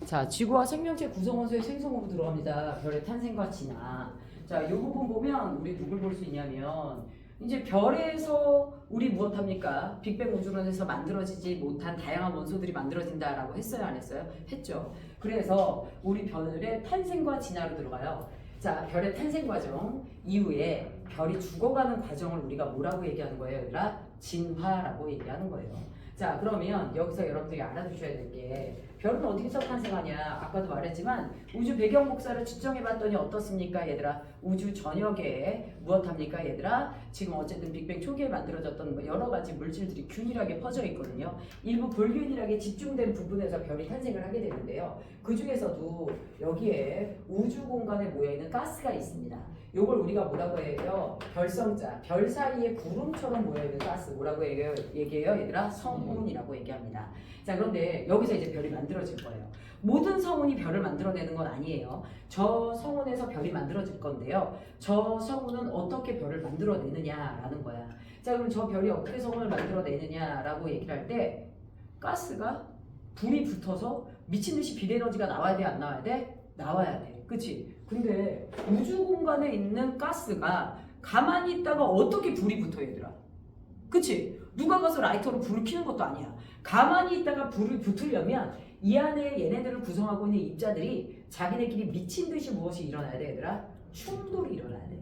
자, 지구와 생명체 구성원소의 생성으로 들어갑니다. 별의 탄생과 진화. 자, 이 부분 보면 우리 누굴 볼 수 있냐면 이제 별에서 우리 무엇합니까? 빅뱅 우주론에서 만들어지지 못한 다양한 원소들이 만들어진다라고 했어요, 안 했어요? 했죠. 그래서 우리 별의 탄생과 진화로 들어가요. 자, 별의 탄생 과정 이후에 별이 죽어가는 과정을 우리가 뭐라고 얘기하는 거예요, 얘들아? 진화라고 얘기하는 거예요. 자, 그러면 여기서 여러분들이 알아두셔야 될 게 별은 어디서 탄생하냐? 아까도 말했지만 우주 배경 복사를 측정해봤더니 어떻습니까, 얘들아? 우주 전역에 무엇합니까, 얘들아? 지금 어쨌든 빅뱅 초기에 만들어졌던 여러 가지 물질들이 균일하게 퍼져 있거든요. 일부 불균일하게 집중된 부분에서 별이 탄생을 하게 되는데요. 그 중에서도 여기에 우주 공간에 모여있는 가스가 있습니다. 요걸 우리가 뭐라고 해요? 별성자, 별 사이에 구름처럼 모여있는 가스 뭐라고 얘기해요, 얘들아? 성운이라고 얘기합니다. 자, 그런데 여기서 이제 별이 만들어질 거예요. 모든 성운이 별을 만들어내는 건 아니에요. 저 성운에서 별이 만들어질 건데요. 저 성운은 어떻게 별을 만들어내느냐라는 거야. 자, 그럼 저 별이 어떻게 성운을 만들어내느냐라고 얘기를 할 때 가스가 불이 붙어서 미친 듯이 비에너지가 나와야 돼, 안 나와야 돼? 나와야 돼. 그치? 근데 우주 공간에 있는 가스가 가만히 있다가 어떻게 불이 붙어, 얘들아? 그치? 누가 가서 라이터로 불을 켜는 것도 아니야. 가만히 있다가 불을 붙으려면 이 안에 얘네들을 구성하고 있는 입자들이 자기네끼리 미친 듯이 무엇이 일어나야 돼, 얘들아? 충돌이 일어나야 돼.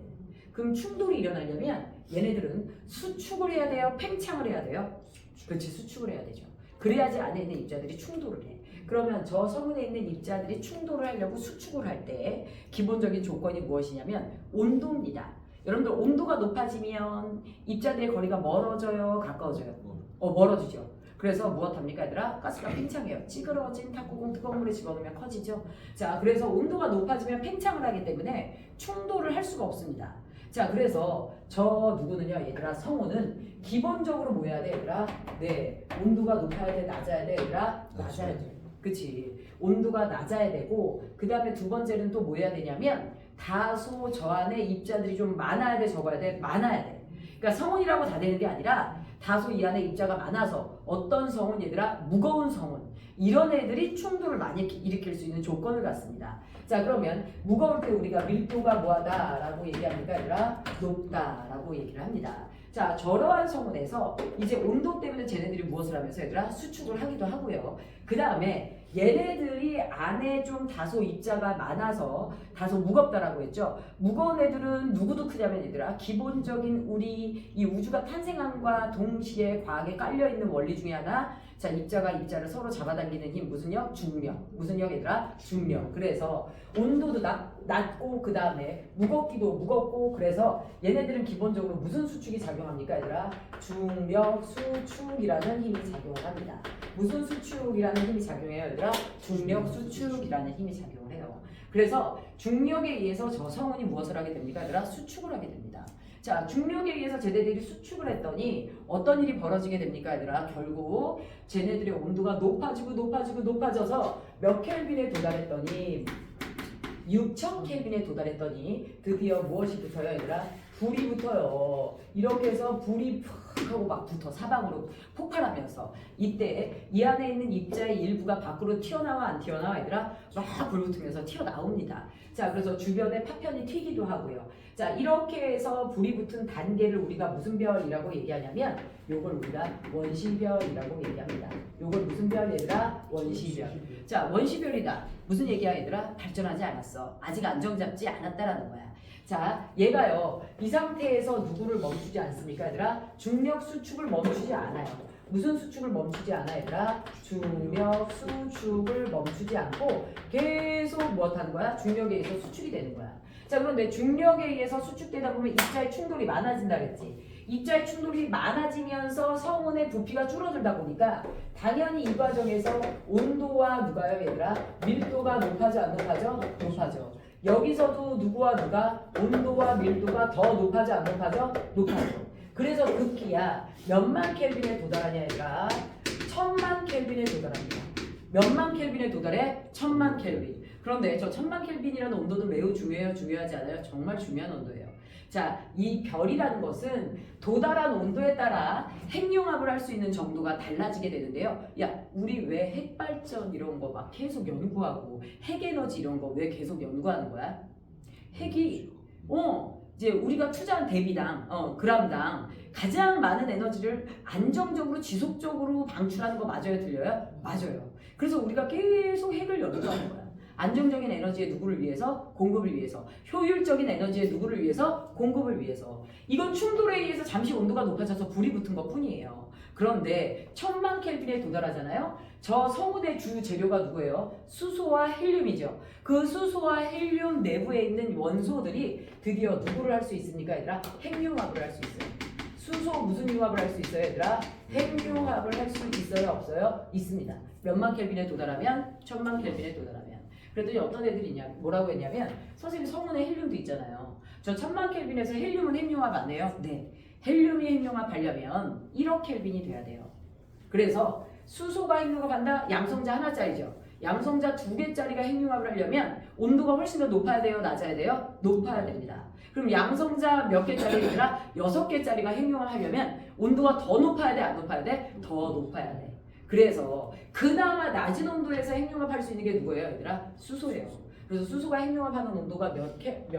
그럼 충돌이 일어나려면 얘네들은 수축을 해야 돼요? 팽창을 해야 돼요? 그렇지, 수축을 해야 되죠. 그래야지 안에 있는 입자들이 충돌을 해. 그러면 저 성운에 있는 입자들이 충돌을 하려고 수축을 할 때 기본적인 조건이 무엇이냐면 온도입니다. 여러분들 온도가 높아지면 입자들의 거리가 멀어져요, 가까워져요? 멀어지죠. 그래서 무엇합니까, 얘들아? 가스가 팽창해요. 찌그러진 탁구공 뜨거운 물에 집어넣으면 커지죠. 자, 그래서 온도가 높아지면 팽창을 하기 때문에 충돌을 할 수가 없습니다. 자, 그래서 저 누구느냐, 얘들아? 성운은 기본적으로 뭐 해야 돼, 얘들아? 네, 온도가 높아야 돼, 낮아야 돼, 얘들아? 낮아야 돼. 그치? 온도가 낮아야 되고 그 다음에 두 번째는 또 뭐 해야 되냐면 다소 저 안에 입자들이 좀 많아야 돼, 적어야 돼? 많아야 돼. 그러니까 성운이라고 다 되는 게 아니라 다소 이 안에 입자가 많아서 어떤 성운, 얘들아? 무거운 성운. 이런 애들이 충돌을 많이 일으킬 수 있는 조건을 갖습니다. 자, 그러면 무거울 때 우리가 밀도가 뭐하다라고 얘기합니까, 얘들아? 높다라고 얘기를 합니다. 자, 저러한 성운에서 이제 온도 때문에 쟤네들이 무엇을 하면서, 얘들아? 수축을 하기도 하고요. 그 다음에 얘네들이 안에 좀 다소 입자가 많아서 다소 무겁다라고 했죠. 무거운 애들은 누구도 크냐면, 얘들아, 기본적인 우리 이 우주가 탄생함과 동시에 과학에 깔려있는 원리 중에 하나, 자, 입자가 입자를 서로 잡아당기는 힘, 무슨 력? 중력. 무슨 력, 얘들아? 중력. 그래서 온도도 낮고 그 다음에 무겁기도 무겁고, 그래서 얘네들은 기본적으로 무슨 수축이 작용합니까, 얘들아? 중력 수축이라는 힘이 작용을 합니다. 무슨 수축이라는 힘이 작용해요, 얘들아? 중력 수축이라는 힘이 작용을 해요. 그래서 중력에 의해서 저 성운이 무엇을 하게 됩니까, 얘들아? 수축을 하게 됩니다. 자, 중력에 의해서 쟤네들이 수축을 했더니 어떤 일이 벌어지게 됩니까, 얘들아? 결국 쟤네들의 온도가 높아져서 몇 켈빈에 도달했더니 6000 켈빈에 도달했더니 드디어 무엇이 붙어요, 얘들아? 불이 붙어요. 이렇게 해서 불이 푹 하고 막 붙어, 사방으로 폭발하면서. 이때 이 안에 있는 입자의 일부가 밖으로 튀어나와, 안 튀어나와, 얘들아? 막 불붙으면서 튀어나옵니다. 자, 그래서 주변에 파편이 튀기도 하고요. 자, 이렇게 해서 불이 붙은 단계를 우리가 무슨 별이라고 얘기하냐면 요걸 우리가 원시별이라고 얘기합니다. 요걸 무슨 별, 얘들아? 원시별. 자, 원시별이다. 무슨 얘기야, 얘들아? 발전하지 않았어. 아직 안정 잡지 않았다라는 거야. 자, 얘가요, 이 상태에서 누구를 멈추지 않습니까, 얘들아? 중력 수축을 멈추지 않아요. 무슨 수축을 멈추지 않아, 얘들아? 중력 수축을 멈추지 않고 계속 무엇하는 거야? 중력에 의해서 수축이 되는 거야. 자, 그런데 중력에 의해서 수축되다 보면 입자의 충돌이 많아진다 그랬지. 입자의 충돌이 많아지면서 성운의 부피가 줄어들다 보니까 당연히 이 과정에서 온도와 누가요, 얘들아? 밀도가 높아져, 안 높아져? 높아져. 여기서도 누구와 누가? 온도와 밀도가 더 높아져, 안 높아져? 높아져. 그래서 급기야 몇만 켈빈에 도달하냐, 얘들아? 1000만 켈빈에 도달합니다. 몇만 켈빈에 도달해? 1000만 켈빈. 그런데 저 1000만 켈빈이라는 온도는 매우 중요해요? 중요하지 않아요? 정말 중요한 온도예요. 자, 이 별이라는 것은 도달한 온도에 따라 핵융합을 할 수 있는 정도가 달라지게 되는데요. 야, 우리 왜 핵발전 이런 거 막 계속 연구하고 핵에너지 이런 거 왜 계속 연구하는 거야? 핵이 이제 우리가 투자한 대비당, 그람당 가장 많은 에너지를 안정적으로 지속적으로 방출하는 거 맞아요? 들려요? 맞아요. 그래서 우리가 계속 핵을 연구하는 거야. 안정적인 에너지에 누구를 위해서? 공급을 위해서. 효율적인 에너지에 누구를 위해서? 공급을 위해서. 이건 충돌에 의해서 잠시 온도가 높아져서 불이 붙은 것 뿐이에요. 그런데 1000만 켈빈에 도달하잖아요. 저 성운의 주 재료가 누구예요? 수소와 헬륨이죠. 그 수소와 헬륨 내부에 있는 원소들이 드디어 누구를 할 수 있습니까, 얘들아? 핵융합을 할 수 있어요. 수소 무슨 융합을 할 수 있어요, 얘들아? 핵융합을 할 수 있어요, 없어요? 있습니다. 몇만 켈빈에 도달하면? 1000만 켈빈에 도달하면. 그랬더니 어떤 애들이 있냐, 뭐라고 했냐면 선생님 성운에 헬륨도 있잖아요. 저 1000만 켈빈에서 헬륨은 핵융합 안 해요? 네. 헬륨이 핵융합하려면 1억 켈빈이 돼야 돼요. 그래서 수소가 핵융합한다? 양성자 하나짜리죠. 양성자 2개짜리가 핵융합을 하려면 온도가 훨씬 더 높아야 돼요? 낮아야 돼요? 높아야 됩니다. 그럼 양성자 몇 개짜리들아? 6개짜리가 핵융합하려면 온도가 더 높아야 돼? 안 높아야 돼? 더 높아야 돼. 그래서 그나마 낮은 온도에서 핵융합할 수 있는 게 누구예요, 얘들아? 수소예요. 그래서 수소가 핵융합하는 온도가 몇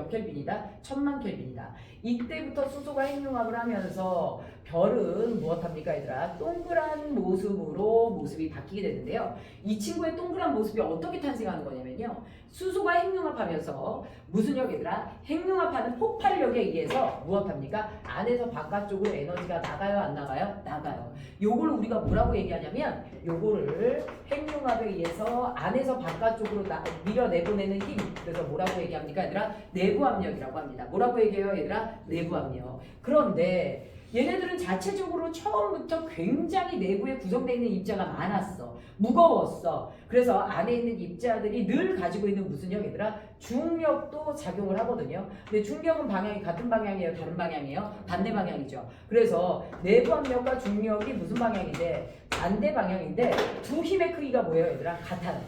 켈빈이다? 1000만 켈빈이다. 이때부터 수소가 핵융합을 하면서 별은 무엇합니까, 얘들아? 동그란 모습으로 모습이 바뀌게 되는데요. 이 친구의 동그란 모습이 어떻게 탄생하는 거냐면요. 수소가 핵융합하면서 무슨 력, 얘들아? 핵융합하는 폭발력에 의해서 무엇합니까? 안에서 바깥쪽으로 에너지가 나가요, 안 나가요? 나가요. 요걸 우리가 뭐라고 얘기하냐면 요거를 핵융합에 의해서 안에서 바깥쪽으로 밀어내보내는 힘. 그래서 뭐라고 얘기합니까, 얘들아? 내부 압력이라고 합니다. 뭐라고 얘기해요, 얘들아? 내부 압력. 그런데 얘네들은 자체적으로 처음부터 굉장히 내부에 구성되어 있는 입자가 많았어. 무거웠어. 그래서 안에 있는 입자들이 늘 가지고 있는 무슨 력, 얘들아? 중력도 작용을 하거든요. 근데 중력은 방향이 같은 방향이에요? 다른 방향이에요? 반대 방향이죠. 그래서 내부 압력과 중력이 무슨 방향인데? 반대 방향인데 두 힘의 크기가 뭐예요, 얘들아? 같아요.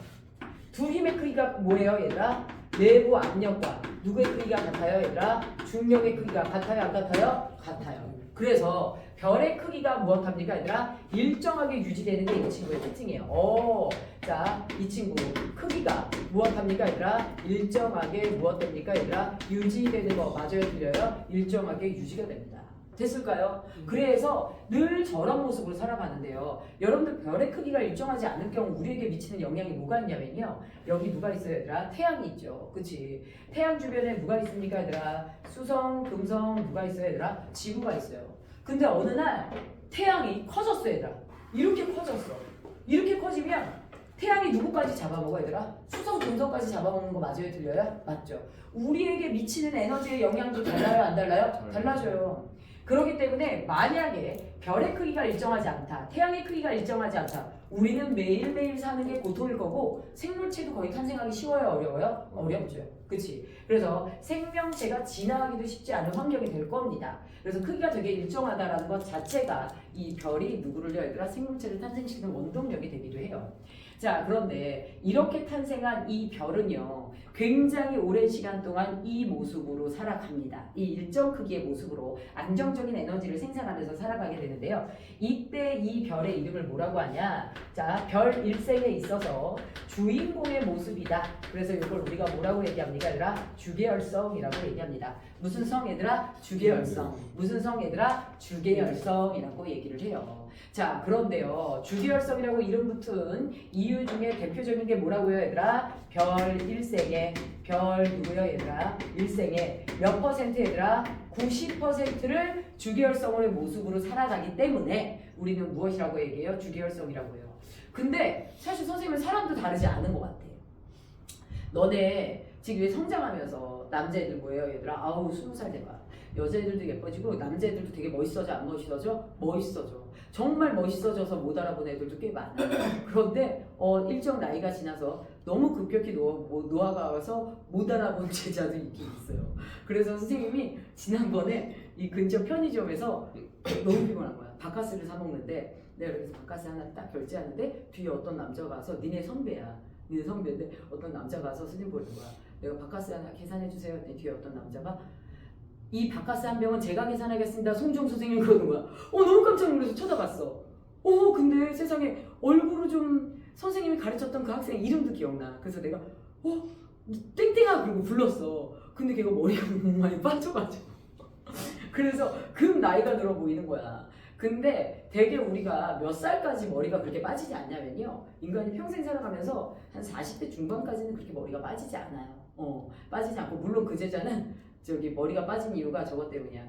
두 힘의 크기가 뭐예요, 얘들아? 내부 압력과 누구의 크기가 같아요, 얘들아? 중력의 크기가 같아요, 안 같아요? 같아요. 그래서 별의 크기가 무엇합니까, 얘들아? 일정하게 유지되는 게 이 친구의 특징이에요. 자, 이 친구 크기가 무엇합니까, 얘들아? 일정하게 무엇됩니까, 얘들아? 유지되는 거 맞아요, 들려요? 일정하게 유지가 됩니다. 됐을까요? 그래서 늘 저런 모습으로 살아가는데요. 여러분들 별의 크기가 일정하지 않을 경우 우리에게 미치는 영향이 뭐가 있냐면요. 여기 누가 있어요, 얘들아? 태양이 있죠. 그치? 태양 주변에 누가 있습니까, 얘들아? 수성, 금성, 누가 있어요, 얘들아? 지구가 있어요. 근데 어느 날 태양이 커졌어, 얘들아. 이렇게 커졌어. 이렇게 커지면 태양이 누구까지 잡아먹어, 얘들아? 수성, 금성까지 잡아먹는 거 맞아요, 들려요? 맞죠? 우리에게 미치는 에너지의 영향도 달라요, 안 달라요? 달라져요. 그렇기 때문에 만약에 별의 크기가 일정하지 않다, 태양의 크기가 일정하지 않다, 우리는 매일매일 사는 게 고통일 거고 생물체도 거의 탄생하기 쉬워요, 어려워요? 어렵죠. 그치? 그래서 생명체가 진화하기도 쉽지 않은 환경이 될 겁니다. 그래서 크기가 되게 일정하다라는 것 자체가 이 별이 누구를요, 얘들아? 생물체를 탄생시키는 원동력이 되기도 해요. 자, 그런데 이렇게 탄생한 이 별은요, 굉장히 오랜 시간 동안 이 모습으로 살아갑니다. 이 일정 크기의 모습으로 안정적인 에너지를 생산하면서 살아가게 되는데요. 이때 이 별의 이름을 뭐라고 하냐? 자, 별 일생에 있어서 주인공의 모습이다. 그래서 이걸 우리가 뭐라고 얘기합니까, 얘들아? 주계열성이라고 얘기합니다. 무슨 성, 얘들아? 주계열성. 무슨 성, 얘들아? 주계열성이라고 얘기를 해요. 자, 그런데요, 주계열성이라고 이름 붙은 이유 중에 대표적인 게 뭐라고요, 얘들아? 별 일생에, 별 누구요, 얘들아? 일생에 몇 퍼센트, 얘들아? 90%를 주계열성의 모습으로 살아가기 때문에 우리는 무엇이라고 얘기해요? 주계열성이라고 해요. 근데 사실 선생님은 사람도 다르지 않은 것 같아요. 너네 지금 성장하면서 남자애들 뭐예요, 얘들아? 아우, 20살 돼봐. 여자애들도 예뻐지고 남자애들도 되게 멋있어져, 안 멋있어져? 멋있어져. 정말 멋있어져서 못 알아본 애들도 꽤 많아요. 그런데 일정 나이가 지나서 너무 급격히 노화가 와서 못 알아본 제자도 있긴 있어요. 그래서 선생님이 지난번에 이 근처 편의점에서 너무 피곤한 거야. 바카스를 사 먹는데 내가 그래서 바카스 하나 딱 결제하는데 뒤에 어떤 남자가 와서 니네 선배야. 니네 선배인데 어떤 남자가 와서 스님 보는 거야. 내가 바카스 하나 계산해 주세요. 했더니 뒤에 어떤 남자가 이 바카스 한 병은 제가 계산하겠습니다. 송종 선생님 그러는 거야. 너무 깜짝 놀라서 쳐다봤어. 근데 세상에 얼굴을 좀 선생님이 가르쳤던 그 학생 이름도 기억나. 그래서 내가 땡땡아 그러고 불렀어. 근데 걔가 머리가 너무 많이 빠져가지고 그래서 금 나이가 들어 보이는 거야. 근데 되게 우리가 몇 살까지 머리가 그렇게 빠지지 않냐면요. 인간이 평생 살아가면서 한 40대 중반까지는 그렇게 머리가 빠지지 않아요. 빠지지 않고 물론 그 제자는 저기 머리가 빠진 이유가 저것 때문이야.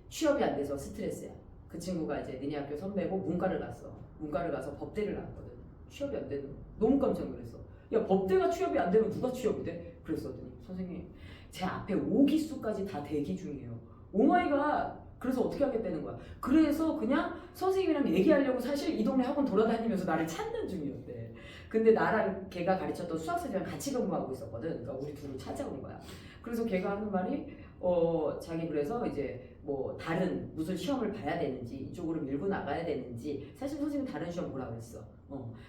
취업이 안 돼서 스트레스야. 그 친구가 이제 니네 학교 선배고 문과를 갔어. 문과를 가서 법대를 나왔거든. 취업이 안 되는 거. 너무 깜짝 놀랐어. 야 법대가 취업이 안 되면 누가 취업이 돼? 그랬더니 선생님 제 앞에 5기수까지 다 대기 중이에요. 오마이갓. 그래서 어떻게 하겠다는 거야. 그래서 그냥 선생님이랑 얘기하려고 사실 이 동네 학원 돌아다니면서 나를 찾는 중이었대. 근데 나랑 걔가 가르쳤던 수학생이랑 같이 근무하고 있었거든. 그러니까 우리 둘을 찾아온 거야. 그래서 걔가 하는 말이 자기 그래서 이제 뭐 다른 무슨 시험을 봐야 되는지 이쪽으로 밀고 나가야 되는지 사실 선생님 다른 시험 보라고 했어.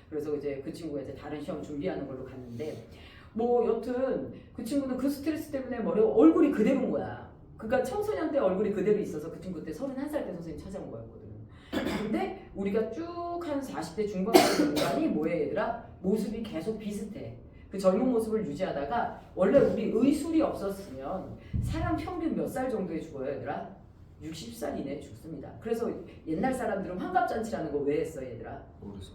그래서 이제 그 친구가 이제 다른 시험 준비하는 걸로 갔는데 뭐 여튼 그 친구는 그 스트레스 때문에 얼굴이 그대로인 거야. 그러니까 청소년 때 얼굴이 그대로 있어서 그 친구 때 31살 때 선생님 찾아온 거였거든. 근데 우리가 쭉 한 40대 중반까지 인간이 뭐해 얘들아? 모습이 계속 비슷해. 그 젊은 모습을 유지하다가 원래 우리 의술이 없었으면 사람 평균 몇 살 정도에 죽어요 얘들아? 60살 이내에 죽습니다. 그래서 옛날 사람들은 환갑잔치라는 거 왜 했어 얘들아?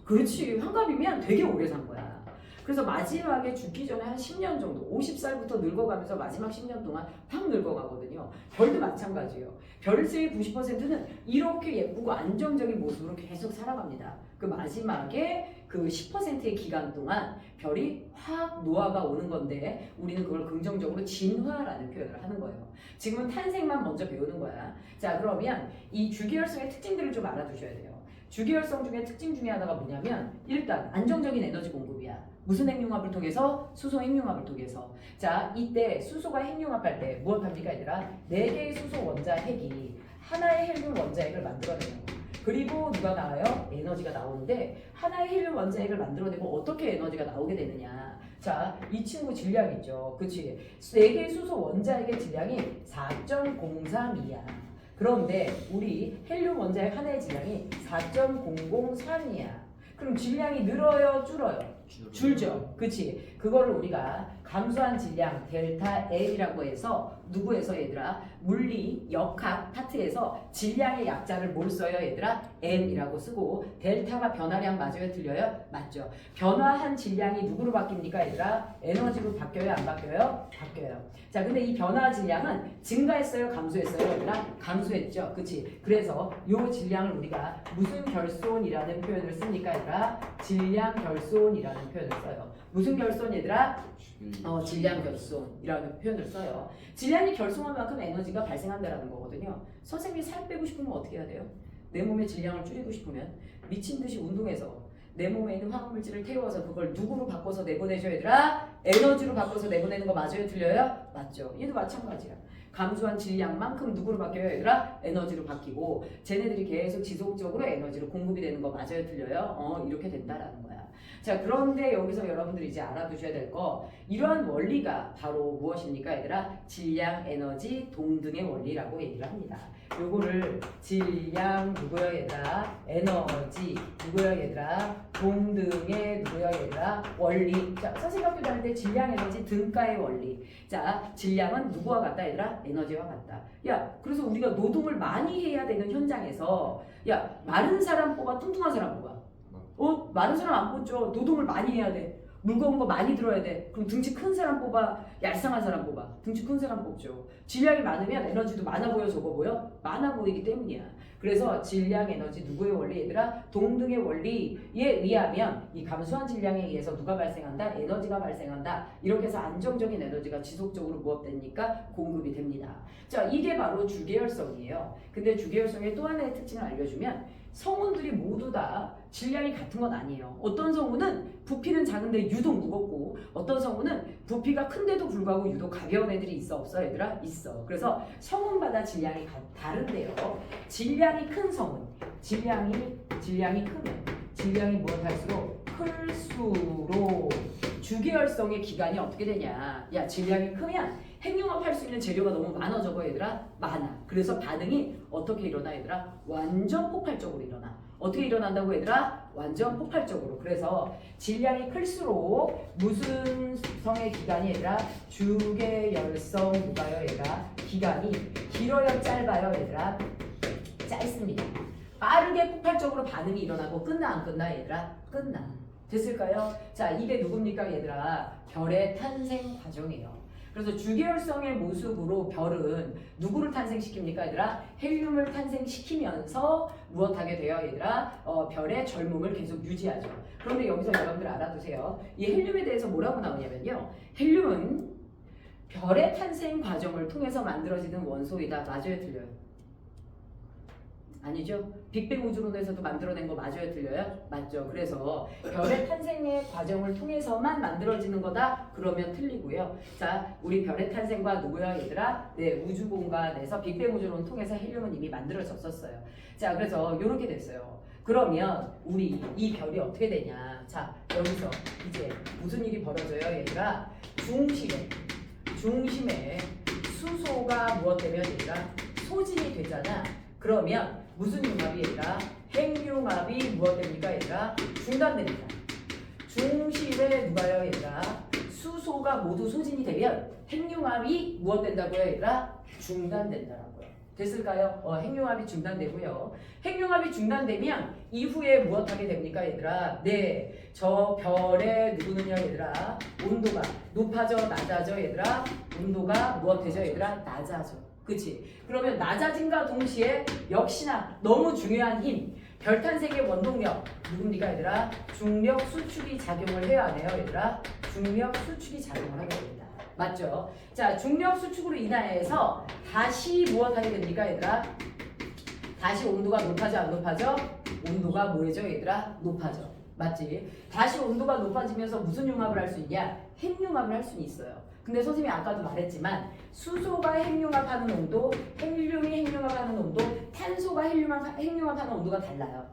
그렇지. 환갑이면 되게 오래 산 거야. 그래서 마지막에 죽기 전에 한 10년 정도 50살부터 늙어가면서 마지막 10년 동안 확 늙어가거든요. 별도 마찬가지예요. 별의 90%는 이렇게 예쁘고 안정적인 모습으로 계속 살아갑니다. 그 마지막에 그 10%의 기간 동안 별이 확 노화가 오는 건데 우리는 그걸 긍정적으로 진화라는 표현을 하는 거예요. 지금은 탄생만 먼저 배우는 거야. 자 그러면 이 주기혈성의 특징들을 좀 알아두셔야 돼요. 주기혈성 중에 특징 중에 하나가 뭐냐면 일단 안정적인 에너지 공급이야. 무슨 핵융합을 통해서? 수소 핵융합을 통해서. 자 이때 수소가 핵융합할 때 무엇합니까 얘들아? 4개의 수소 원자 핵이 하나의 헬륨 원자핵을 만들어내는 거. 그리고 누가 나와요? 에너지가 나오는데 하나의 헬륨 원자핵을 만들어내고 어떻게 에너지가 나오게 되느냐. 자, 이 친구 질량 있죠. 그치? 4개의 수소 원자핵의 질량이 4.03이야. 그런데 우리 헬륨 원자핵 하나의 질량이 4.003이야. 그럼 질량이 늘어요? 줄어요? 줄죠. 그치? 그거를 우리가 감소한 질량 델타 L이라고 해서 누구에서 얘들아? 물리 역학 파트에서 질량의 약자를 뭘 써요 얘들아? M이라고 쓰고 델타가 변화량 맞아요? 틀려요? 맞죠. 변화한 질량이 누구로 바뀝니까 얘들아? 에너지로 바뀌어요? 안 바뀌어요? 바뀌어요. 자 근데 이 변화 질량은 증가했어요? 감소했어요? 얘들아? 감소했죠. 그치? 그래서 요 질량을 우리가 무슨 결손이라는 표현을 씁니까 얘들아? 질량 결손이라는 표현을 써요. 무슨 결손 얘들아? 질량 결손이라는 표현을 써요. 질량이 결손한 만큼 에너지가 발생한다는 거거든요. 선생님이 살 빼고 싶으면 어떻게 해야 돼요? 내 몸의 질량을 줄이고 싶으면 미친 듯이 운동해서 내 몸에 있는 화학물질을 태워서 그걸 누구로 바꿔서 내보내죠 얘들아? 에너지로 바꿔서 내보내는 거 맞아요? 틀려요? 맞죠. 얘도 마찬가지야. 감소한 질량만큼 누구로 바뀌어요 얘들아? 에너지로 바뀌고 쟤네들이 계속 지속적으로 에너지로 공급이 되는 거 맞아요? 틀려요? 이렇게 된다라는 거야. 자 그런데 여기서 여러분들이 이제 알아두셔야 될 거 이러한 원리가 바로 무엇입니까 얘들아? 질량, 에너지, 동등의 원리라고 얘기를 합니다. 요거를 질량 누구요 얘들아? 에너지 누구요 얘들아? 동등의 누구요 얘들아? 원리. 자 선생님 학교 다닐 때 질량, 에너지, 등가의 원리. 자 질량은 누구와 같다 얘들아? 에너지와 같다. 야 그래서 우리가 노동을 많이 해야 되는 현장에서 야 마른 사람 뽑아 뚱뚱한 사람 뽑아? 마른 사람 안 뽑죠. 노동을 많이 해야 돼. 무거운 거 많이 들어야 돼. 그럼 등치 큰 사람 뽑아? 얄쌍한 사람 뽑아? 등치 큰 사람 뽑죠. 질량이 많으면 에너지도 많아 보여 적어 보여? 많아 보이기 때문이야. 그래서 질량, 에너지 누구의 원리 얘들아? 동등의 원리에 의하면 이 감소한 질량에 의해서 누가 발생한다? 에너지가 발생한다. 이렇게 해서 안정적인 에너지가 지속적으로 무엇됩니까? 공급이 됩니다. 자 이게 바로 주계열성이에요. 근데 주계열성의 또 하나의 특징을 알려주면 성운들이 모두 다 질량이 같은 건 아니에요. 어떤 성운은 부피는 작은데 유독 무겁고 어떤 성분은 부피가 큰데도 불구하고 유독 가벼운 애들이 있어 없어 얘들아? 있어. 그래서 성분마다 질량이 다른데요. 질량이 큰 성분, 질량이 크면 질량이 무엇할수록 클수록 주계열성의 기간이 어떻게 되냐? 야, 질량이 크면 핵융합할 수 있는 재료가 너무 많아져 얘들아? 많아. 그래서 반응이 어떻게 일어나 얘들아? 완전 폭발적으로 일어나. 어떻게 일어난다고 얘들아? 완전 폭발적으로. 그래서 질량이 클수록 무슨 성의 기간이 얘들아? 주계열성 누가요 얘들아? 기간이 길어요 짧아요 얘들아? 짧습니다. 빠르게 폭발적으로 반응이 일어나고 끝나 안 끝나 얘들아? 끝나. 됐을까요? 자, 이게 누굽니까 얘들아? 별의 탄생 과정이에요. 그래서 주계열성의 모습으로 별은 누구를 탄생시킵니까 얘들아? 헬륨을 탄생시키면서 무엇하게 돼요 얘들아? 별의 젊음을 계속 유지하죠. 그런데 여기서 여러분들 알아두세요. 이 헬륨에 대해서 뭐라고 나오냐면요. 헬륨은 별의 탄생 과정을 통해서 만들어지는 원소이다. 맞아요 틀려요? 아니죠? 빅뱅 우주론에서도 만들어낸 거 맞아요 틀려요? 맞죠. 그래서 별의 탄생의 과정을 통해서만 만들어지는 거다? 그러면 틀리고요. 자, 우리 별의 탄생과 누구야 얘들아? 네, 우주공간에서 빅뱅 우주론 통해서 헬륨은 이미 만들어졌었어요. 자, 그래서 이렇게 됐어요. 그러면 우리 이 별이 어떻게 되냐? 자, 여기서 이제 무슨 일이 벌어져요 얘들아? 중심에 수소가 무엇 되면 얘들아? 소진이 되잖아. 그러면 무슨 융합이 얘들아? 핵융합이 무엇 됩니까 얘들아? 중단됩니다. 중심에 누가요 얘들아? 수소가 모두 소진이 되면 핵융합이 무엇 된다고요 얘들아? 중단된다라고요. 됐을까요? 핵융합이 중단되고요. 핵융합이 중단되면 이후에 무엇하게 됩니까 얘들아? 네, 저 별의 누구는요 얘들아? 온도가 높아져 낮아져 얘들아? 온도가 무엇 되죠 얘들아? 낮아져. 그치? 그러면 낮아짐과 동시에 역시나 너무 중요한 힘, 별 탄생의 원동력 누굽니까 얘들아? 중력 수축이 작용을 해야 하네요 얘들아. 중력 수축이 작용을 하게 됩니다. 맞죠? 자, 중력 수축으로 인하여서 다시 무엇하게 됩니까 얘들아? 다시 온도가 높아져 안 높아져? 온도가 뭐해져 얘들아? 높아져. 맞지? 다시 온도가 높아지면서 무슨 융합을 할 수 있냐? 핵융합을 할 수는 있어요. 근데 선생님이 아까도 말했지만 수소가 핵융합하는 온도, 헬륨이 핵융합하는 온도, 탄소가 핵융합하는 온도가 달라요.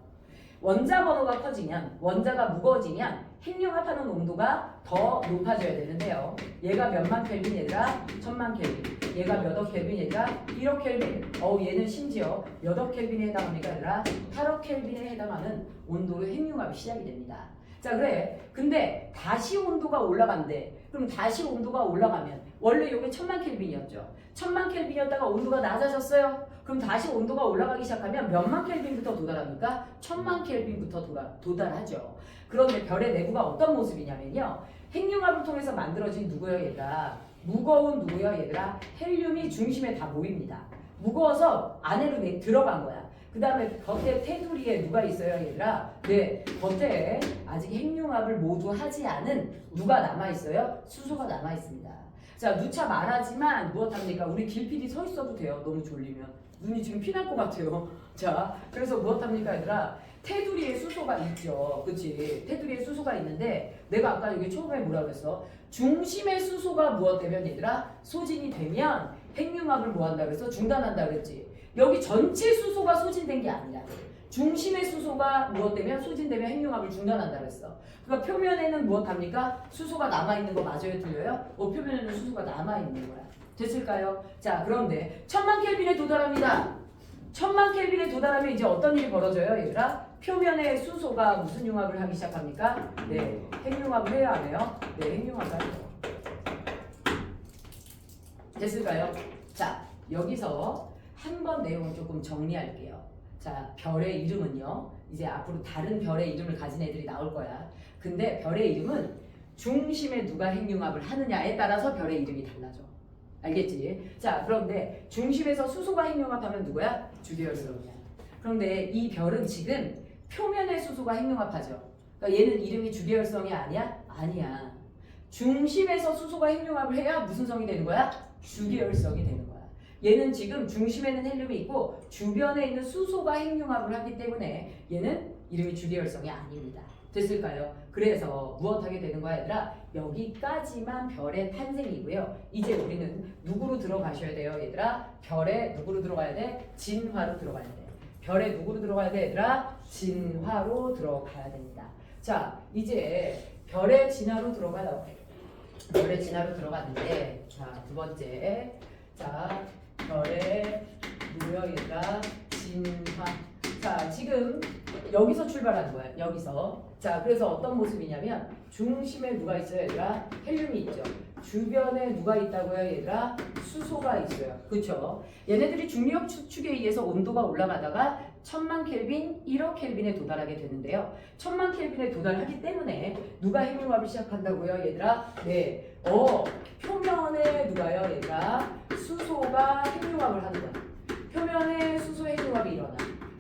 원자 번호가 커지면, 원자가 무거워지면 핵융합하는 온도가 더 높아져야 되는데요. 얘가 몇만 켈빈 얘들아? 1000만 켈빈. 얘가 몇억 켈빈 얘들아? 1억 켈빈. 얘는 심지어 몇억 켈빈에 해당합니까 얘들아? 8억 켈빈에 해당하는 온도로 핵융합이 시작이 됩니다. 자, 그래. 근데 다시 온도가 올라간대. 그럼 다시 온도가 올라가면 원래 이게 1000만 켈빈이었죠. 1000만 켈빈이었다가 온도가 낮아졌어요. 그럼 다시 온도가 올라가기 시작하면 몇만 켈빈부터 도달합니까? 1000만 켈빈부터 도달하죠. 그런데 별의 내부가 어떤 모습이냐면요. 핵융합을 통해서 만들어진 누구예요 얘들아? 무거운 누구예요 얘들아? 헬륨이 중심에 다 모입니다. 무거워서 안으로 들어간 거야. 그 다음에 겉에 테두리에 누가 있어요 얘들아? 네, 겉에 아직 핵융합을 모두 하지 않은 누가 남아있어요? 수소가 남아있습니다. 자, 누차 말하지만 무엇합니까? 우리 길피디 서 있어도 돼요. 너무 졸리면. 눈이 지금 피날 것 같아요. 자, 그래서 무엇합니까 얘들아? 테두리에 수소가 있죠. 그치? 테두리에 수소가 있는데 내가 아까 여기 처음에 뭐라 그랬어? 중심에 수소가 무엇 되면 얘들아? 소진이 되면 핵융합을 뭐 한다 그래서 중단한다 그랬지. 여기 전체 수소가 소진된 게 아니라 중심의 수소가 무엇되면 소진되면 핵융합을 중단한다 그랬어. 그러니까 표면에는 무엇합니까? 수소가 남아있는 거 맞아요 틀려요? 표면에는 수소가 남아있는 거야. 됐을까요? 자, 그런데 1000만 켈빈에 도달합니다. 1000만 켈빈에 도달하면 이제 어떤 일이 벌어져요 얘들아? 표면에 수소가 무슨 융합을 하기 시작합니까? 네, 핵융합을 해야 하네요. 네, 핵융합을 하죠. 됐을까요? 자, 여기서 한번 내용을 조금 정리할게요. 자, 별의 이름은요. 이제 앞으로 다른 별의 이름을 가진 애들이 나올 거야. 근데 별의 이름은 중심에 누가 핵융합을 하느냐에 따라서 별의 이름이 달라져. 알겠지? 자, 그런데 중심에서 수소가 핵융합하면 누구야? 주계열성이야. 그런데 이 별은 지금 표면에 수소가 핵융합하죠. 그러니까 얘는 이름이 주계열성이 아니야? 아니야. 중심에서 수소가 핵융합을 해야 무슨 성이 되는 거야? 주계열성이 되는 거야. 얘는 지금 중심에는 헬륨이 있고 주변에 있는 수소가 핵융합을 하기 때문에 얘는 이름이 주계열성이 아닙니다. 됐을까요? 그래서 무엇하게 되는 거야 얘들아? 여기까지만 별의 탄생이고요. 이제 우리는 누구로 들어가셔야 돼요 얘들아? 별에 누구로 들어가야 돼? 진화로 들어가야 돼. 별에 누구로 들어가야 돼 얘들아? 진화로 들어가야 됩니다. 자 이제 별의 진화로 들어가요. 별의 진화로 들어갔는데 자 두 번째 자 별의 누구요 얘들아? 진화. 자 지금 여기서 출발하는 거야. 여기서. 자 그래서 어떤 모습이냐면 중심에 누가 있어요 얘들아? 헬륨이 있죠. 주변에 누가 있다고요 얘들아? 수소가 있어요. 그쵸? 얘네들이 중력 추축에 의해서 온도가 올라가다가 1000만 켈빈, 1억 켈빈에 도달하게 되는데요. 1000만 켈빈에 도달하기 때문에 누가 핵융합을 시작한다고요 얘들아? 네. 표면에 누가요 얘들아? 수소가 핵융합을 하는 거야. 표면에 수소 핵융합이 일어나.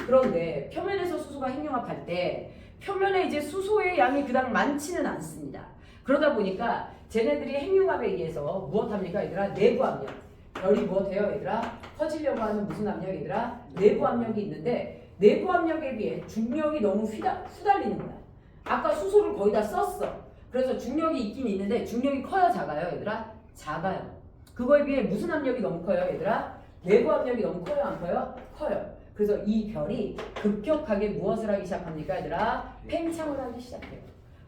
그런데 표면에서 수소가 핵융합할 때 표면에 이제 수소의 양이 그닥 많지는 않습니다. 그러다 보니까 쟤네들이 핵융합에 의해서 무엇합니까 얘들아? 내부 압력. 별이 무엇해요 얘들아? 커지려고 하는 무슨 압력 얘들아? 내부 압력이 있는데 내부 압력에 비해 중력이 너무 후달리는 거야. 아까 수소를 거의 다 썼어. 그래서 중력이 있긴 있는데 중력이 커요 작아요 얘들아? 작아요. 그거에 비해 무슨 압력이 너무 커요 얘들아? 내부 압력이 너무 커요 안 커요? 커요. 그래서 이 별이 급격하게 무엇을 하기 시작합니까 얘들아? 팽창을 하기 시작해요.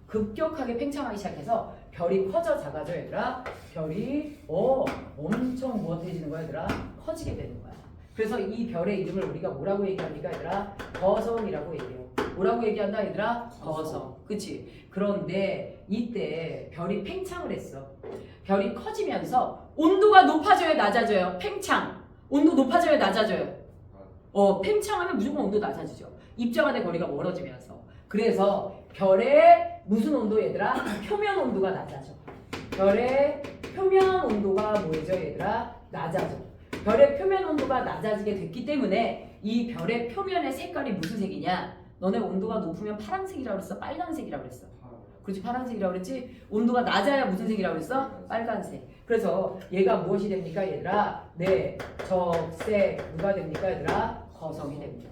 급격하게 팽창하기 시작해서 별이 커져 작아져 얘들아. 별이 엄청 무엇해지는 거야 얘들아? 커지게 되는 거야. 그래서 이 별의 이름을 우리가 뭐라고 얘기합니까 얘들아? 거성이라고 얘기해요. 뭐라고 얘기한다 얘들아? 거성. 그치? 그런데 이때 별이 팽창을 했어. 별이 커지면서 온도가 높아져요 낮아져요? 팽창. 온도 높아져요 낮아져요? 팽창하면 무조건 온도 낮아지죠. 입자간의 거리가 멀어지면서. 그래서 별의 무슨 온도 얘들아? 표면 온도가 낮아져. 별의 표면 온도가 뭐죠 얘들아? 낮아져. 별의 표면 온도가 낮아지게 됐기 때문에 이 별의 표면의 색깔이 무슨 색이냐? 너네 온도가 높으면 파란색이라고 그랬어? 빨간색이라고 그랬어? 그렇지 파란색이라고 그랬지? 온도가 낮아야 무슨 색이라고 그랬어? 빨간색. 그래서 얘가 무엇이 됩니까 얘들아? 네 적색 누가 됩니까 얘들아? 거성이 됩니다.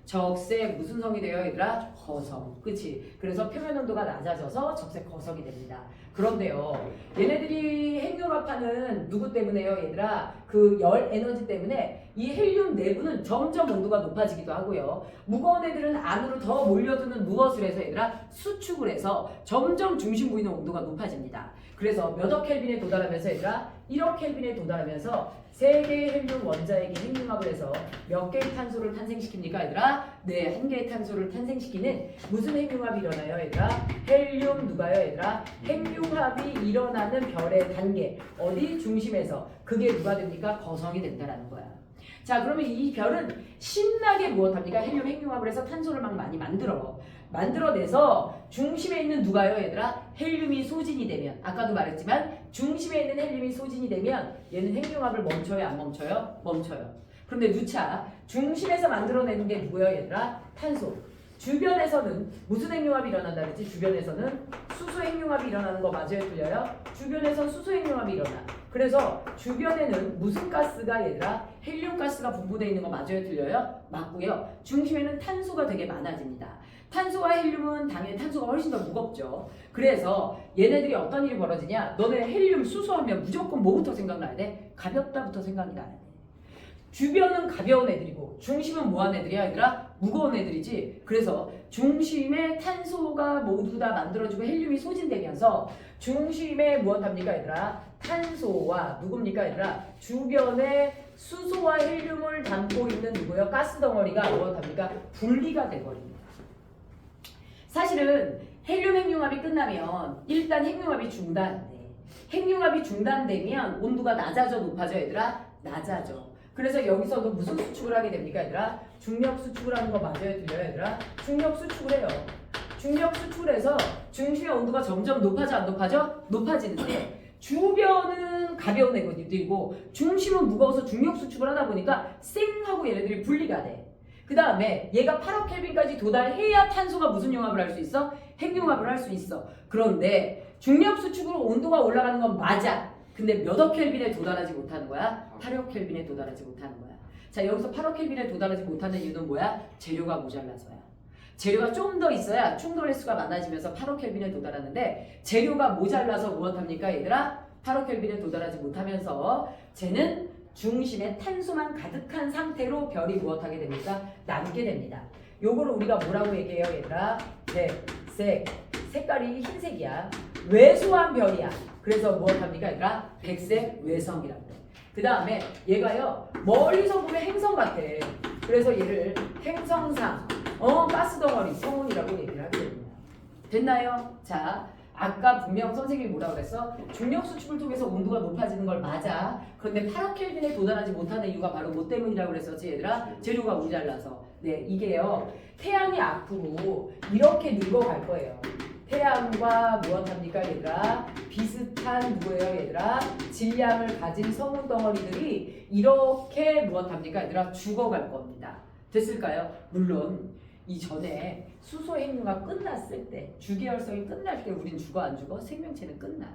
적색 무슨 성이 돼요 얘들아? 거성. 그치? 그래서 표면 온도가 낮아져서 적색 거성이 됩니다. 그런데요 얘네들이 핵융합하는 누구 때문에요 얘들아? 그 열 에너지 때문에 이 헬륨 내부는 점점 온도가 높아지기도 하고요. 무거운 애들은 안으로 더 몰려드는 무엇을 해서 얘들아? 수축을 해서 점점 중심 부위는 온도가 높아집니다. 그래서 몇억 켈빈에 도달하면서 얘들아? 1억 켈빈에 도달하면서 3개의 헬륨 원자에게 핵융합을 해서 몇 개의 탄소를 탄생시킵니까 얘들아? 네, 1개의 탄소를 탄생시키는 무슨 핵융합이 일어나요 얘들아? 헬륨 누가요 얘들아? 핵융합이 일어나는 별의 단계 어디? 중심에서. 그게 누가 됩니까? 거성이 된다라는 거야. 자 그러면 이 별은 신나게 무엇합니까? 헬륨 핵융합을 해서 탄소를 막 많이 만들어내서 중심에 있는 누가요 얘들아? 헬륨이 소진이 되면 아까도 말했지만 중심에 있는 헬륨이 소진이 되면 얘는 핵융합을 멈춰요 안 멈춰요? 멈춰요. 그런데 누차 중심에서 만들어내는 게 누구예요 얘들아? 탄소. 주변에서는 무슨 핵융합이 일어난다 그랬지? 주변에서는 수소 핵융합이 일어나는 거 맞아요 틀려요? 주변에선 수소 핵융합이 일어나. 그래서 주변에는 무슨 가스가 얘들아? 헬륨 가스가 분포되어 있는 거 맞아요 틀려요? 맞고요. 중심에는 탄소가 되게 많아집니다. 탄소와 헬륨은 당연히 탄소가 훨씬 더 무겁죠. 그래서 얘네들이 어떤 일이 벌어지냐? 너네 헬륨 수소하면 무조건 뭐부터 생각나야 돼? 가볍다부터 생각이 나야 돼. 주변은 가벼운 애들이고 중심은 뭐한 애들이야 얘들아? 무거운 애들이지. 그래서 중심에 탄소가 모두 다 만들어지고 헬륨이 소진되면서 중심에 무엇합니까 얘들아? 탄소와 누굽니까 얘들아? 주변에 수소와 헬륨을 담고 있는 누구요? 가스 덩어리가 무엇합니까? 분리가 돼버립니다. 사실은 헬륨 핵융합이 끝나면 일단 핵융합이 중단돼. 핵융합이 중단되면 온도가 낮아져 높아져 얘들아? 낮아져. 그래서 여기서도 무슨 수축을 하게 됩니까 얘들아? 중력 수축을 하는 거 맞아요 들려요 얘들아? 중력 수축을 해요. 중력 수축을 해서 중심의 온도가 점점 높아져 안 높아져? 높아지는데 주변은 가벼운 애들이고 중심은 무거워서 중력 수축을 하다 보니까 쌩하고 얘네들이 분리가 돼. 그 다음에 얘가 8억 켈빈까지 도달해야 탄소가 무슨 융합을 할 수 있어? 핵융합을 할 수 있어. 그런데 중력 수축으로 온도가 올라가는 건 맞아. 근데 몇억 켈빈에 도달하지 못하는 거야? 8억 켈빈에 도달하지 못하는 거야. 자 여기서 8억 켈빈에 도달하지 못하는 이유는 뭐야? 재료가 모자라서야. 재료가 좀 더 있어야 충돌 횟수가 많아지면서 8억 켈빈에 도달하는데 재료가 모자라서 무엇합니까 얘들아? 8억 켈빈에 도달하지 못하면서 쟤는 중심에 탄소만 가득한 상태로 별이 무엇하게 됩니까? 남게 됩니다. 요거를 우리가 뭐라고 얘기해요 얘들아? 백색. 색깔이 흰색이야. 왜소한 별이야. 그래서 무엇합니까 얘들아? 백색 외성이라고 해. 그 다음에 얘가요 멀리서 보면 행성 같아. 그래서 얘를 행성상 가스덩어리 성운이라고 얘기를 하게 됩니다. 됐나요? 자, 아까 분명 선생님이 뭐라고 그랬어? 중력 수축을 통해서 온도가 높아지는 걸 맞아. 그런데 8억 켈빈에 도달하지 못하는 이유가 바로 뭐 때문이라고 그랬었지 얘들아? 재료가 모자라서. 네, 이게요 태양이 앞으로 이렇게 늙어갈 거예요. 태양과 무엇합니까 얘들아? 비슷한 누구예요 얘들아? 질량을 가진 성운 덩어리들이 이렇게 무엇합니까 얘들아? 죽어갈 겁니다. 됐을까요? 물론 이전에 수소 핵융합 끝났을 때 주기혈성이 끝날 때 우린 죽어 안 죽어? 생명체는 끝나.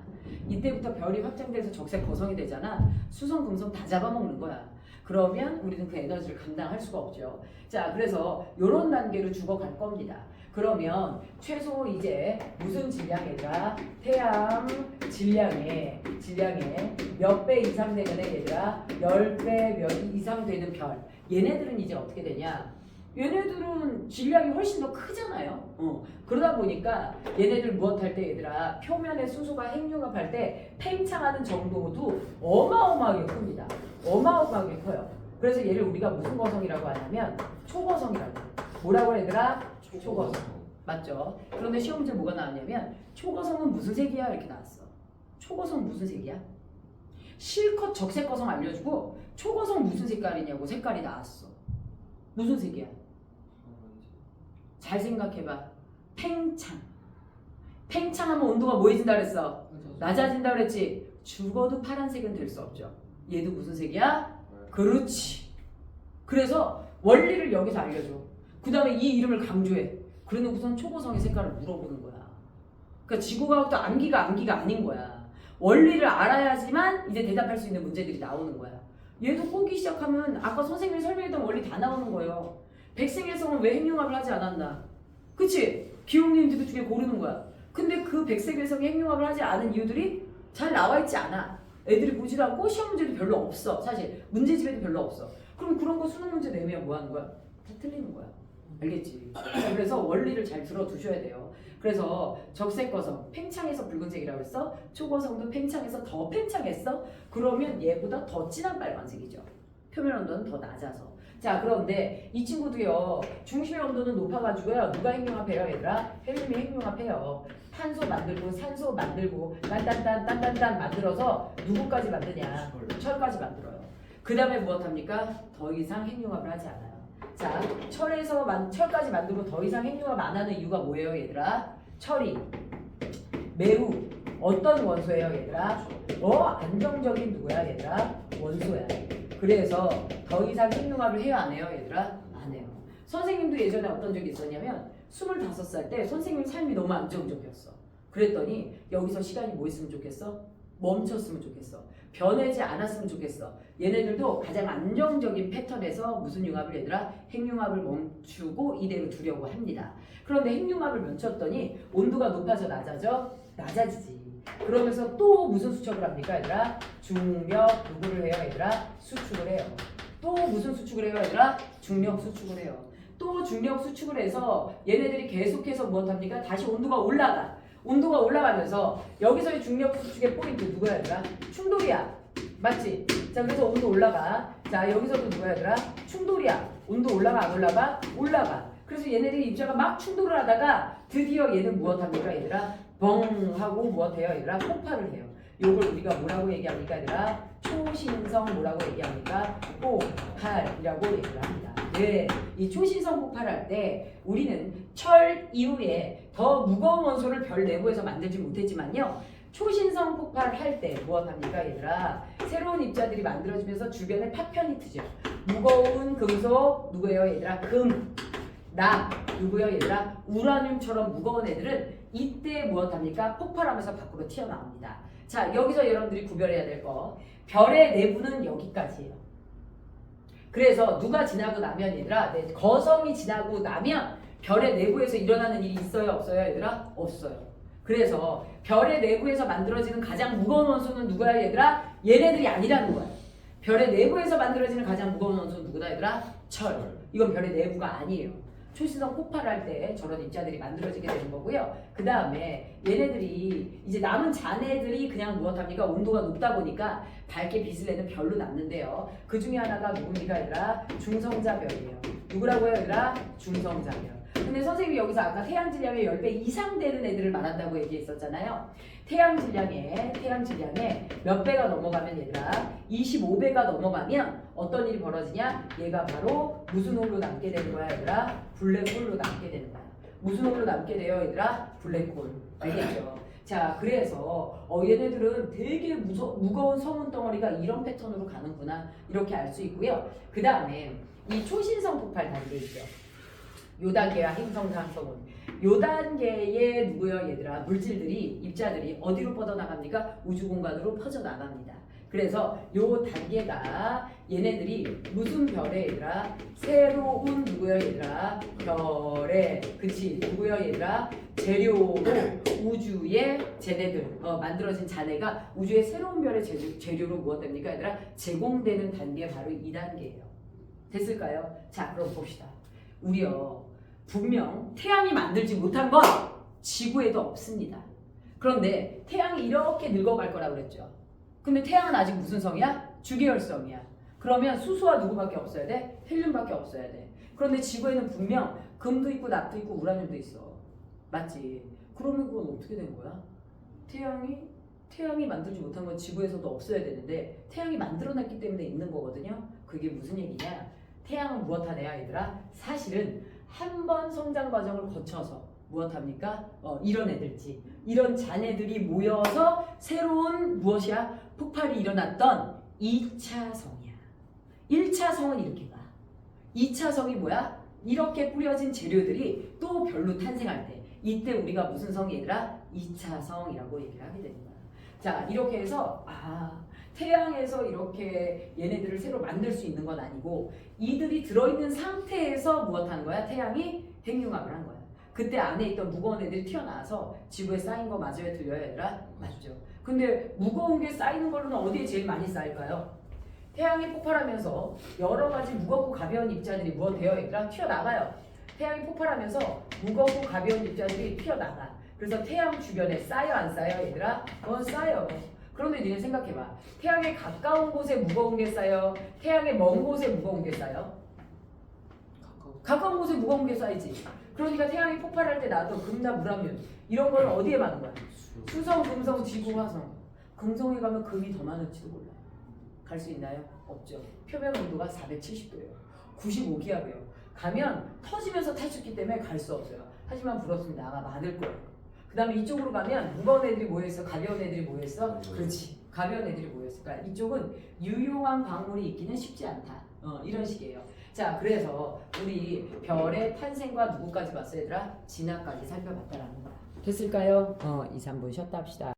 이때부터 별이 확장돼서 적색 거성이 되잖아. 수성 금성 다 잡아먹는 거야. 그러면 우리는 그 에너지를 감당할 수가 없죠. 자, 그래서 이런 단계로 죽어갈 겁니다. 그러면 최소 이제 무슨 질량이라 태양 질량의 몇 배 이상 되는 얘들아 10배 몇 이상 되는 별 얘네들은 이제 어떻게 되냐? 얘네들은 질량이 훨씬 더 크잖아요. 그러다 보니까 얘네들 무엇할 때 얘들아 표면에 수소가 핵융합할 때 팽창하는 정도도 어마어마하게 큽니다. 어마어마하게 커요. 그래서 얘를 우리가 무슨 거성이라고 하냐면 초거성이라고. 뭐라고 얘들아? 초거성. 맞죠? 그런데 시험 문제 뭐가 나왔냐면 초거성은 무슨 색이야? 이렇게 나왔어. 초거성 무슨 색이야? 실컷 적색 거성 알려주고 초거성 무슨 색깔이냐고 색깔이 나왔어. 무슨 색이야? 잘 생각해봐. 팽창. 팽창하면 온도가 뭐해진다 그랬어? 낮아진다 그랬지? 죽어도 파란색은 될 수 없죠. 얘도 무슨 색이야? 그렇지. 그래서 원리를 여기서 알려줘. 그 다음에 이 이름을 강조해. 그러는 우선 초고성의 색깔을 물어보는 거야. 그러니까 지구과학도 암기가 아닌 거야. 원리를 알아야지만 이제 대답할 수 있는 문제들이 나오는 거야. 얘도 꼬기 시작하면 아까 선생님이 설명했던 원리 다 나오는 거예요. 백색외성은 왜 핵융합을 하지 않았나? 그치? 기용님 두 개 고르는 거야. 근데 그 백색외성이 핵융합을 하지 않은 이유들이 잘 나와 있지 않아. 애들이 보지도 않고 시험 문제도 별로 없어. 사실 문제집에도 별로 없어. 그럼 그런 거 수능 문제 내면 뭐 하는 거야? 다 틀리는 거야. 알겠지? 자, 그래서 원리를 잘 들어두셔야 돼요. 그래서 적색거성, 팽창해서 붉은색이라고 했어. 초거성도 팽창해서 더 팽창했어. 그러면 얘보다 더 진한 빨간색이죠. 표면 온도는 더 낮아서. 자, 그런데 이 친구도요. 중심의 온도는 높아가지고요. 누가 핵융합해요 얘들아? 헬륨이 핵융합해요. 탄소 만들고 산소 만들고 딴딴딴딴딴 만들어서 누구까지 만드냐? 철까지 만들어요. 그 다음에 무엇합니까? 더 이상 핵융합을 하지 않아요. 자, 철까지 만들고 더 이상 핵융합 안 하는 이유가 뭐예요 얘들아? 철이 매우 어떤 원소예요 얘들아? 안정적인 누구야 얘들아? 원소야. 그래서 더 이상 핵융합을 해요 안 해요 얘들아? 안 해요. 선생님도 예전에 어떤 적이 있었냐면 25살 때 선생님 삶이 너무 안정적이었어. 그랬더니 여기서 시간이 뭐 있으면 좋겠어? 멈췄으면 좋겠어. 변하지 않았으면 좋겠어. 얘네들도 가장 안정적인 패턴에서 무슨 융합을 얘들아? 핵융합을 멈추고 이대로 두려고 합니다. 그런데 핵융합을 멈췄더니 온도가 높아져 낮아져? 낮아지지. 그러면서 또 무슨 수척을 합니까 얘들아? 중력 누구를 해요 얘들아? 수축을 해요. 또 무슨 수축을 해요 얘들아? 중력 수축을 해요. 또 중력 수축을 해서 얘네들이 계속해서 무엇합니까? 다시 온도가 올라가. 온도가 올라가면서 여기서의 중력 수축의 포인트 누구야 얘들아? 충돌이야. 맞지? 자, 그래서 온도 올라가. 자, 여기서도 누구야 얘들아? 충돌이야. 온도 올라가 안 올라가? 올라가. 그래서 얘네들이 입자가 막 충돌을 하다가 드디어 얘는 무엇합니까 얘들아? 벙 하고 무엇해요 얘들아? 폭발을 해요. 요걸 우리가 뭐라고 얘기합니까 얘들아? 초신성 뭐라고 얘기합니까? 폭발이라고 얘기를 합니다. 네, 이 초신성 폭발할 때 우리는 철 이후에 더 무거운 원소를 별 내부에서 만들지 못했지만요. 초신성 폭발을 할 때 무엇합니까 얘들아? 새로운 입자들이 만들어지면서 주변에 파편이 트죠. 무거운 금속 누구예요 얘들아? 금, 납 누구예요 얘들아? 우라늄처럼 무거운 애들은 이때 무엇합니까? 폭발하면서 밖으로 튀어나옵니다. 자, 여기서 여러분들이 구별해야 될 거, 별의 내부는 여기까지예요. 그래서 누가 지나고 나면 얘들아, 거성이 지나고 나면 별의 내부에서 일어나는 일이 있어요, 없어요, 얘들아? 없어요. 그래서 별의 내부에서 만들어지는 가장 무거운 원소는 누구야, 얘들아? 얘네들이 아니라는 거야. 별의 내부에서 만들어지는 가장 무거운 원소는 누구다, 얘들아? 철. 이건 별의 내부가 아니에요. 초신성 폭발할 때 저런 입자들이 만들어지게 되는 거고요. 그 다음에 얘네들이 이제 남은 잔해들이 그냥 무엇합니까? 온도가 높다 보니까 밝게 빛을 내는 별로 남는데요. 그 중에 하나가 누굽니까, 얘들아? 중성자별이에요. 누구라고요, 얘들아? 중성자별. 근데 선생님이 여기서 아까 태양 질량의 10배 이상 되는 애들을 말한다고 얘기했었잖아요. 태양 질량에 몇 배가 넘어가면 얘들아 25배가 넘어가면 어떤 일이 벌어지냐? 얘가 바로 무슨 홀로 남게 되는 거야, 얘들아? 블랙홀로 남게 되는 거야. 무슨 홀로 남게 돼요, 얘들아? 블랙홀. 알겠죠? 자, 그래서 얘네들은 되게 무거운 성운 덩어리가 이런 패턴으로 가는구나, 이렇게 알 수 있고요. 그 다음에 이 초신성 폭발 단계 있죠. 요 단계야 행성상성운. 요 단계에 누구요, 얘들아? 물질들이, 입자들이 어디로 뻗어나갑니까? 우주 공간으로 퍼져나갑니다. 그래서 요 단계가 얘네들이 무슨 별에, 얘들아? 새로운 누구요, 얘들아? 별에, 그치? 누구요, 얘들아? 재료로 우주의 쟤네들 만들어진 잔해가 우주의 새로운 별의 재료로 무엇 됩니까, 얘들아? 제공되는 단계, 바로 이 단계예요. 됐을까요? 자, 그럼 봅시다. 우리요, 분명 태양이 만들지 못한 건 지구에도 없습니다. 그런데 태양이 이렇게 늙어갈 거라고 그랬죠. 근데 태양은 아직 무슨 성이야? 주계열성이야. 그러면 수소와 누구밖에 없어야 돼? 헬륨밖에 없어야 돼. 그런데 지구에는 분명 금도 있고 납도 있고 우라늄도 있어. 맞지? 그러면 그건 어떻게 된 거야? 태양이 만들지 못한 건 지구에서도 없어야 되는데 태양이 만들어냈기 때문에 있는 거거든요. 그게 무슨 얘기냐? 태양은 무엇하냐, 얘들아? 사실은 한 번 성장 과정을 거쳐서 무엇합니까? 이런 애들지. 이런 잔해들이 모여서 새로운 무엇이야? 폭발이 일어났던 2차 성이야. 1차 성은 이렇게 가. 2차 성이 뭐야? 이렇게 뿌려진 재료들이 또 별로 탄생할 때, 이때 우리가 무슨 성이, 얘들아? 2차 성이라고 얘기를 하게 되는 거야. 자, 이렇게 해서 태양에서 이렇게 얘네들을 새로 만들 수 있는 건 아니고 이들이 들어있는 상태에서 무엇하는 거야? 태양이 핵융합을 한 거야. 그때 안에 있던 무거운 애들이 튀어나와서 지구에 쌓인 거 맞아요, 틀려요, 얘들아? 맞죠. 근데 무거운 게 쌓이는 걸로는 어디에 제일 많이 쌓일까요? 태양이 폭발하면서 여러 가지 무겁고 가벼운 입자들이 무엇 돼요, 얘들아? 튀어나가요. 태양이 폭발하면서 무겁고 가벼운 입자들이 튀어나가. 그래서 태양 주변에 쌓여, 안 쌓여, 얘들아? 쌓여. 그런데 니네 생각해봐. 태양에 가까운 곳에 무거운 게 쌓여? 태양에 먼 곳에 무거운 게 쌓여? 가까운 곳에 무거운 게 쌓이지. 그러니까 태양이 폭발할 때 나왔던 금납, 우라늄 이런 거는 어디에 많은 거야? 수성, 금성, 지구, 화성. 금성에 가면 금이 더 많을지도 몰라요. 갈 수 있나요? 없죠. 표면 온도가 470도예요. 95기압이에요. 가면 터지면서 탈수기 때문에 갈 수 없어요. 하지만 부럽습니다. 아마 많을 거예요. 그 다음에 이쪽으로 가면 무거운 애들이 모여있어? 가벼운 애들이 모여있어? 그렇지. 가벼운 애들이 모여있어. 그러니까 이쪽은 유용한 광물이 있기는 쉽지 않다. 이런 식이에요. 자, 그래서 우리 별의 탄생과 누구까지 봤어, 얘들아? 진화까지 살펴봤다라는 거야. 됐을까요? 2, 3분 쉬었다 합시다.